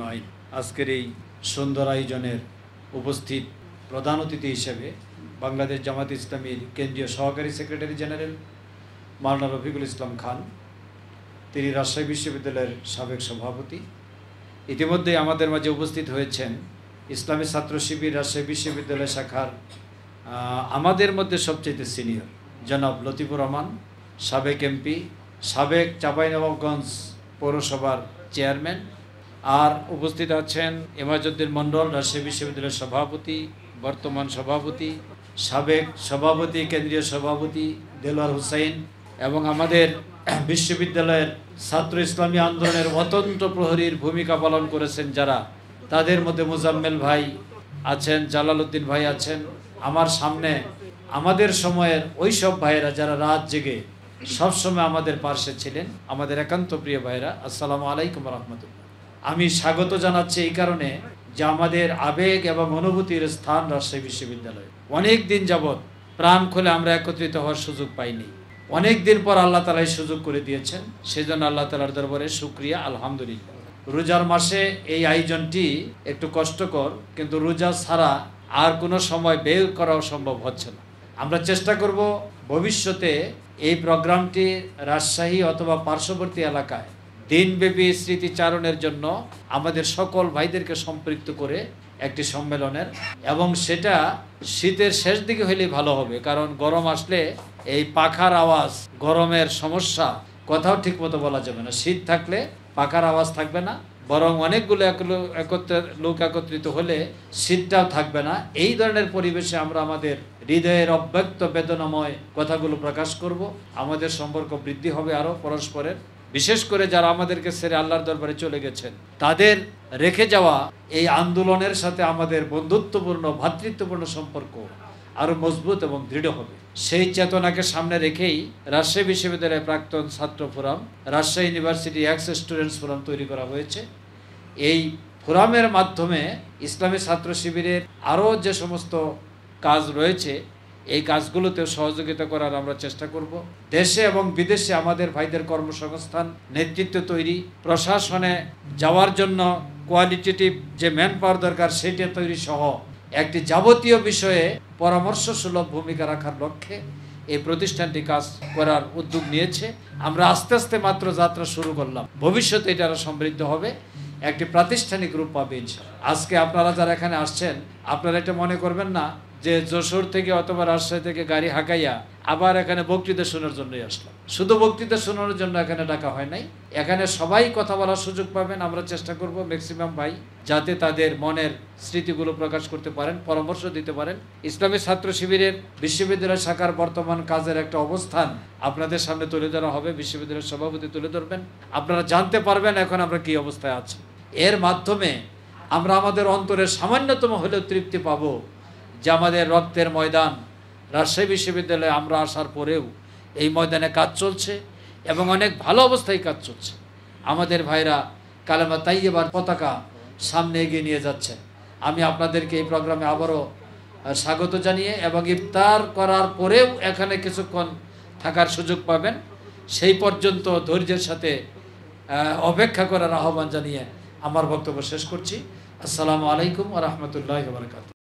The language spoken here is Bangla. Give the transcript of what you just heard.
আজমাইন। আজকের এই সুন্দর আয়োজনের উপস্থিত প্রধান অতিথি হিসেবে বাংলাদেশ জামাত ইসলামীর কেন্দ্রীয় সহকারী সেক্রেটারি জেনারেল মাওলানা রফিকুল ইসলাম খান, তিনি রাজশাহী বিশ্ববিদ্যালয়ের সাবেক সভাপতি। ইতিমধ্যে আমাদের মাঝে উপস্থিত হয়েছেন ইসলামী ছাত্র শিবির রাজশাহী বিশ্ববিদ্যালয় শাখার আমাদের মধ্যে সবচেয়ে সিনিয়র জনাব লতিফুর রহমান, সাবেক এমপি, সাবেক চাঁপাইনবাবগঞ্জ পৌরসভার চেয়ারম্যান। আর উপস্থিত আছেন এমাজউদ্দিন মণ্ডল, রাজশাহী বিশ্ববিদ্যালয়ের সভাপতি, বর্তমান সভাপতি, সাবেক সভাপতি, কেন্দ্রীয় সভাপতি দেলোয়ার হুসাইন, এবং আমাদের বিশ্ববিদ্যালয়ের ছাত্র ইসলামী আন্দোলনের অতন্ত্র প্রহরীর ভূমিকা পালন করেছেন যারা, তাদের মধ্যে মুজাম্মেল ভাই আছেন, জালাল উদ্দিন ভাই আছেন। আমার সামনে আমাদের সময়ের ওই সব ভাইয়েরা যারা রাত জেগে সবসময় আমাদের পার্শ্বে ছিলেন, আমাদের একান্ত প্রিয় ভাইয়েরা, আসসালামু আলাইকুম রহমতুল্লাহ। আমি স্বাগত জানাচ্ছি এই কারণে যে আমাদের আবেগ এবং অনুভূতির স্থান রাজশাহী বিশ্ববিদ্যালয়। অনেক দিন যাবৎ প্রাণ খুলে আমরা একত্রিত হওয়ার সুযোগ পাইনি, অনেক দিন পর আল্লাহ তাআলা এই সুযোগ করে দিয়েছেন, সেজন্য আল্লাহ তাআলার দরবারে শুকরিয়া, আলহামদুলিল্লাহ। রোজার মাসে এই আয়োজনটি একটু কষ্টকর, কিন্তু রোজা ছাড়া আর কোনো সময় বের করাও সম্ভব হচ্ছে না। আমরা চেষ্টা করব ভবিষ্যতে এই প্রোগ্রামটি রাজশাহী অথবা পার্শ্ববর্তী এলাকায় দিনব্যাপী স্মৃতিচারণের জন্য আমাদের সকল ভাইদেরকে সম্পৃক্ত করে একটি সম্মেলনের, এবং সেটা শীতের শেষ দিকে হলেই ভালো হবে, কারণ গরম আসলে এই পাখার আওয়াজ, গরমের সমস্যা, কথাও ঠিক মতো বলা যাবে না। শীত থাকলে পাখার আওয়াজ থাকবে না, বরং অনেকগুলো লোক একত্রিত হলে শীতটাও থাকবে না। এই ধরনের পরিবেশে আমরা আমাদের হৃদয়ের অব্যক্ত বেদনাময় কথাগুলো প্রকাশ করব। আমাদের সম্পর্ক বৃদ্ধি হবে আরও পরস্পরের, বিশেষ করে যারা আমাদেরকে ছেড়ে আল্লাহর দরবারে চলে গেছেন, তাদের রেখে যাওয়া এই আন্দোলনের সাথে আমাদের বন্ধুত্বপূর্ণ, ভ্রাতৃত্বপূর্ণ সম্পর্ক আরও মজবুত এবং দৃঢ় হবে। সেই চেতনাকে সামনে রেখেই রাজশাহী বিশ্ববিদ্যালয়ের প্রাক্তন ছাত্র forum, Rajshahi university x students forum তৈরি করা হয়েছে। এই ফোরামের মাধ্যমে ইসলামী ছাত্র শিবিরের আরও যে সমস্ত কাজ রয়েছে, এই কাজগুলোতেও সহযোগিতা করার আমরা চেষ্টা করব। দেশে এবং বিদেশে আমাদের ভাইদের কর্মসংস্থান, নেতৃত্ব তৈরি, প্রশাসনে যাওয়ার জন্য কোয়ালিটেটিভ যে ম্যান পাওয়ার দরকার সেটা তৈরি সহ একটি যাবতীয় বিষয়ে পরামর্শ সুলভ ভূমিকা রাখার লক্ষ্যে এই প্রতিষ্ঠানটি কাজ করার উদ্যোগ নিয়েছে। আমরা আস্তে আস্তে মাত্র যাত্রা শুরু করলাম, ভবিষ্যতে এটা আরও সমৃদ্ধ হবে, একটি প্রাতিষ্ঠানিক রূপ পাবে ইনশাআল্লাহ। আজকে আপনারা যারা এখানে আসছেন, আপনারা এটা মনে করবেন না যে যশোর থেকে অথবা রাজশাহী থেকে গাড়ি হাঁকাইয়া আবার এখানে বক্তৃতা শোনার জন্যই আসলাম। শুধু বক্তৃতা শোনার জন্য এখানে ডাকা হয় নাই, এখানে সবাই কথা বলার সুযোগ পাবেন। আমরা চেষ্টা করব ম্যাক্সিমাম ভাই যাতে তাদের মনের স্মৃতিগুলো প্রকাশ করতে পারেন, পরামর্শ দিতে পারেন। ইসলামী ছাত্র শিবিরের বিশ্ববিদ্যালয় শাখার বর্তমান কাজের একটা অবস্থান আপনাদের সামনে তুলে ধরা হবে, বিশ্ববিদ্যালয়ের সভাপতি তুলে ধরবেন, আপনারা জানতে পারবেন এখন আমরা কি অবস্থায় আছি। এর মাধ্যমে আমরা আমাদের অন্তরের সামান্যতম হলেও তৃপ্তি পাবো যে আমাদের রক্তের ময়দান রাজশাহী বিশ্ববিদ্যালয়ে আমরা আসার পরেও এই ময়দানে কাজ চলছে এবং অনেক ভালো অবস্থায় কাজ চলছে। আমাদের ভাইরা কালেমা তাইয়্যিবার পতাকা সামনে এগিয়ে নিয়ে যাচ্ছেন। আমি আপনাদেরকে এই প্রোগ্রামে আবারও স্বাগত জানিয়ে এবং ইফতার করার পরেও এখানে কিছুক্ষণ থাকার সুযোগ পাবেন, সেই পর্যন্ত ধৈর্যের সাথে অপেক্ষা করার আহ্বান জানিয়ে আমার বক্তব্য শেষ করছি। আসসালামু আলাইকুম ওয়া রাহমাতুল্লাহি ওয়া বারাকাতুহু।